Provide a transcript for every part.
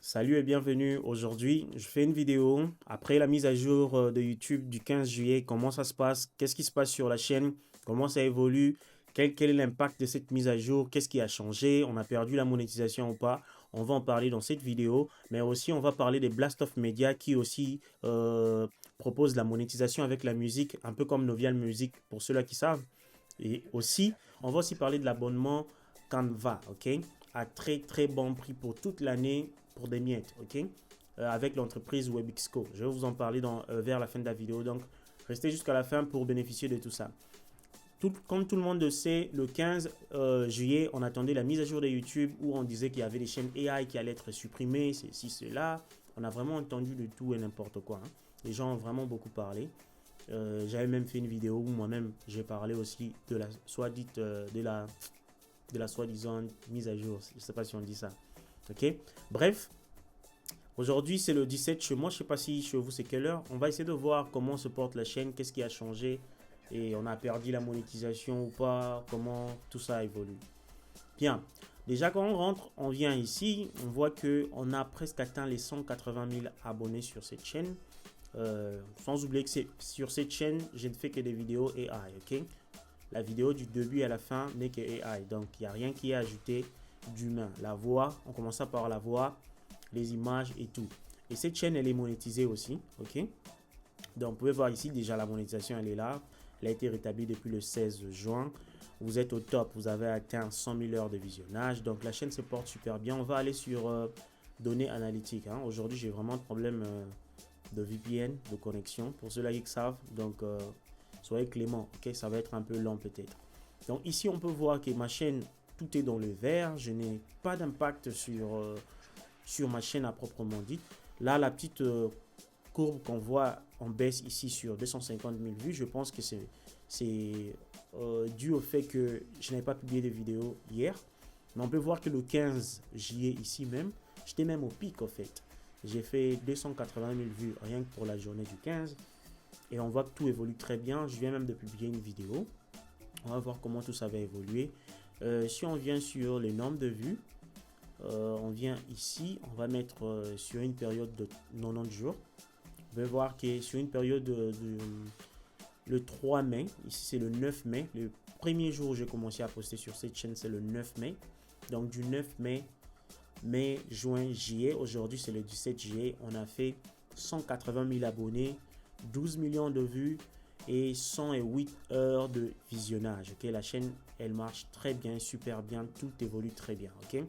Salut et bienvenue. Aujourd'hui, je fais une vidéo après la mise à jour de YouTube du 15 juillet. Comment ça se passe? Qu'est-ce qui se passe sur la chaîne? Comment ça évolue? Quel est l'impact de cette mise à jour? Qu'est-ce qui a changé? On a perdu la monétisation ou pas? On va en parler dans cette vidéo. Mais aussi, on va parler des Blast of Media qui aussi proposent la monétisation avec la musique, un peu comme Novial Music pour ceux-là qui savent. Et aussi, on va aussi parler de l'abonnement Canva, ok? À très très bon prix pour toute l'année pour des miettes, ok? Avec l'entreprise Webixco. Je vais vous en parler vers la fin de la vidéo, donc restez jusqu'à la fin pour bénéficier de tout ça. Comme tout le monde le sait, le 15 juillet, on attendait la mise à jour de YouTube où on disait qu'il y avait des chaînes AI qui allaient être supprimées, ceci, cela. On a vraiment entendu de tout et n'importe quoi, hein. Les gens ont vraiment beaucoup parlé. J'avais même fait une vidéo où moi-même j'ai parlé aussi de la soi-disant mise à jour. Je ne sais pas si on dit ça. Ok. Bref, aujourd'hui c'est le 17 chez moi. Je ne sais pas si chez vous c'est quelle heure. On va essayer de voir comment se porte la chaîne, qu'est-ce qui a changé et on a perdu la monétisation ou pas, comment tout ça évolue. Bien. Déjà quand on rentre, on vient ici, on voit que on a presque atteint les 180 000 abonnés sur cette chaîne. Sans oublier que sur cette chaîne, je ne fais que des vidéos AI, ok? La vidéo du début à la fin n'est que AI, donc il n'y a rien qui est ajouté d'humain. La voix, on commence par la voix, les images et tout. Et cette chaîne, elle est monétisée aussi, ok? Donc vous pouvez voir ici, déjà la monétisation, elle est là. Elle a été rétablie depuis le 16 juin. Vous êtes au top, vous avez atteint 100 000 heures de visionnage. Donc la chaîne se porte super bien. On va aller sur données analytiques, hein. Aujourd'hui, j'ai vraiment de problème de VPN, de connexion, pour ceux-là qui savent. Donc, soyez clément, ok? Ça va être un peu lent peut-être. Donc, ici, on peut voir que ma chaîne, tout est dans le vert. Je n'ai pas d'impact sur ma chaîne à proprement dit. Là, la petite courbe qu'on voit en baisse ici sur 250 000 vues, je pense que c'est dû au fait que je n'avais pas publié de vidéo hier. Mais on peut voir que le 15 juillet ici même, j'étais même au pic en fait. J'ai fait 280 000 vues rien que pour la journée du 15. Et on voit que tout évolue très bien. Je viens même de publier une vidéo. On va voir comment tout ça va évoluer. Si on vient sur les nombres de vues, on vient ici. On va mettre sur une période de 90 jours. Vous pouvez voir que sur une période le 3 mai, ici c'est le 9 mai. Le premier jour où j'ai commencé à poster sur cette chaîne, c'est le 9 mai. Donc du 9 mai, juin, juillet. Aujourd'hui, c'est le 17 juillet. On a fait 180 000 abonnés, 12 millions de vues et 108 heures de visionnage. Ok, la chaîne, elle marche très bien, super bien. Tout évolue très bien. Ok,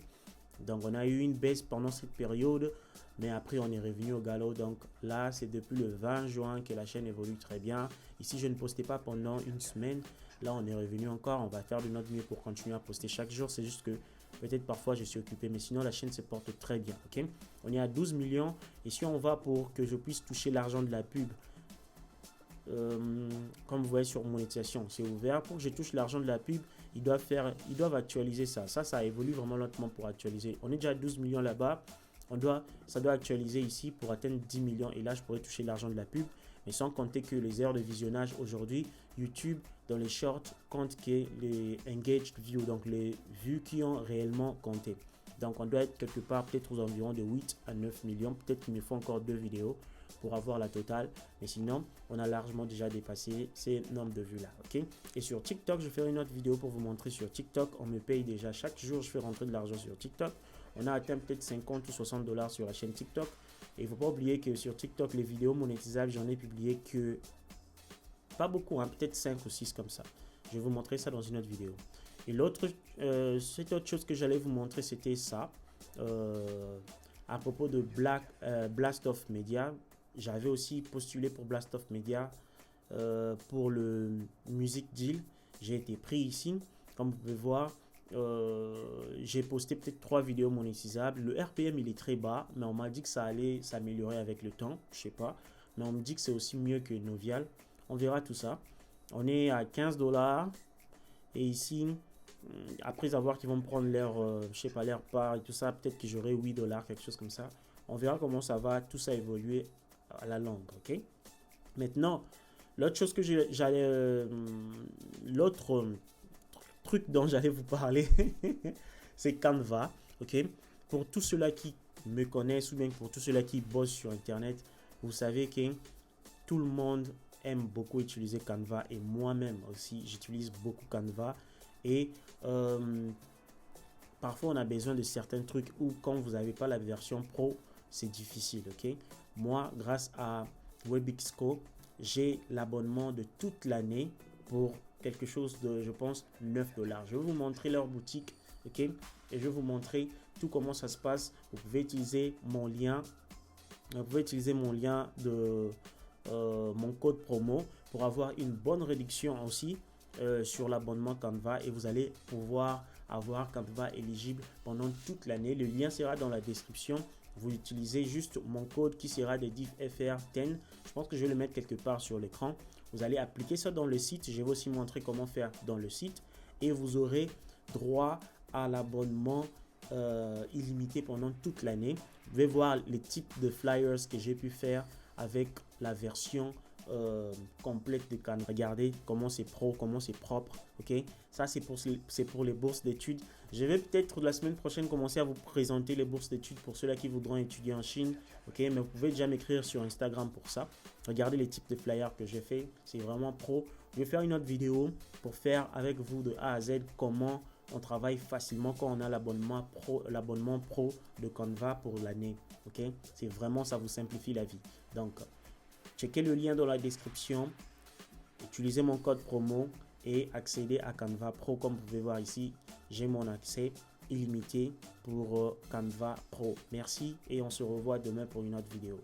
donc on a eu une baisse pendant cette période, mais après on est revenu au galop. Donc là, c'est depuis le 20 juin que la chaîne évolue très bien. Ici, je ne postais pas pendant une semaine. Là, on est revenu encore. On va faire de notre mieux pour continuer à poster chaque jour. C'est juste que peut-être parfois je suis occupé, mais sinon la chaîne se porte très bien. Ok, on est à 12 millions. Et si on va pour que je puisse toucher l'argent de la pub, comme vous voyez sur monétisation, c'est ouvert. Pour que je touche l'argent de la pub, ils doivent actualiser ça. Ça évolue vraiment lentement pour actualiser. On est déjà à 12 millions là-bas. Ça doit actualiser ici pour atteindre 10 millions. Et là, je pourrais toucher l'argent de la pub. Mais sans compter que les heures de visionnage aujourd'hui, YouTube, dans les shorts, compte que les engaged views, donc les vues qui ont réellement compté. Donc, on doit être quelque part peut-être aux environs de 8 à 9 millions. Peut-être qu'il me faut encore 2 vidéos pour avoir la totale. Mais sinon, on a largement déjà dépassé ces nombres de vues là. Ok. Et sur TikTok, je vais faire une autre vidéo pour vous montrer. Sur TikTok, on me paye déjà chaque jour. Je fais rentrer de l'argent sur TikTok. On a atteint peut-être 50 ou 60 dollars sur la chaîne TikTok. Et il ne faut pas oublier que sur TikTok, les vidéos monétisables, j'en ai publié que pas beaucoup, hein, peut-être 5 ou 6 comme ça. Je vais vous montrer ça dans une autre vidéo. Et cette autre chose que j'allais vous montrer, c'était ça. À propos de Blast of Media, j'avais aussi postulé pour Blast of Media pour le Music Deal. J'ai été pris ici. Comme vous pouvez voir, j'ai posté peut-être 3 vidéos monétisables. Le RPM, il est très bas, mais on m'a dit que ça allait s'améliorer avec le temps. Je sais pas. Mais on me dit que c'est aussi mieux que Novial. On verra tout ça. On est à 15 dollars. Et ici, après avoir qu'ils vont me prendre je sais pas, leur part et tout ça, peut-être que j'aurai 8 dollars, quelque chose comme ça. On verra comment ça va, tout ça évoluer à la longue, ok? Maintenant, l'autre chose que l'autre truc dont j'allais vous parler, c'est Canva, ok? Pour tous ceux-là qui me connaissent ou bien pour tous ceux-là qui bossent sur Internet, vous savez que tout le monde aime beaucoup utiliser Canva et moi-même aussi, j'utilise beaucoup Canva et parfois on a besoin de certains trucs ou quand vous n'avez pas la version pro, c'est difficile, ok? Moi, grâce à Webixco, j'ai l'abonnement de toute l'année pour quelque chose de, je pense, 9 $. Je vais vous montrer leur boutique, ok? Et je vais vous montrer tout comment ça se passe. Vous pouvez utiliser mon lien. Vous pouvez utiliser mon lien de mon code promo pour avoir une bonne réduction aussi sur l'abonnement Canva et vous allez pouvoir avoir Canva éligible pendant toute l'année. Le lien sera dans la description. Vous utilisez juste mon code qui sera de div FR10. Je pense que je vais le mettre quelque part sur l'écran. Vous allez appliquer ça dans le site. Je vais aussi montrer comment faire dans le site et vous aurez droit à l'abonnement illimité pendant toute l'année. Vous pouvez voir les types de flyers que j'ai pu faire avec la version complète de Canva. Regardez comment c'est pro, comment c'est propre. Ok, ça c'est pour les bourses d'études. Je vais peut-être la semaine prochaine commencer à vous présenter les bourses d'études pour ceux-là qui voudront étudier en Chine. Ok, mais vous pouvez déjà m'écrire sur Instagram pour ça. Regardez les types de flyers que j'ai fait. C'est vraiment pro. Je vais faire une autre vidéo pour faire avec vous de A à Z comment on travaille facilement quand on a l'abonnement pro de Canva pour l'année. Ok, c'est vraiment, ça vous simplifie la vie. Donc, checkez le lien dans la description, utilisez mon code promo et accédez à Canva Pro. Comme vous pouvez voir ici, j'ai mon accès illimité pour Canva Pro. Merci et on se revoit demain pour une autre vidéo.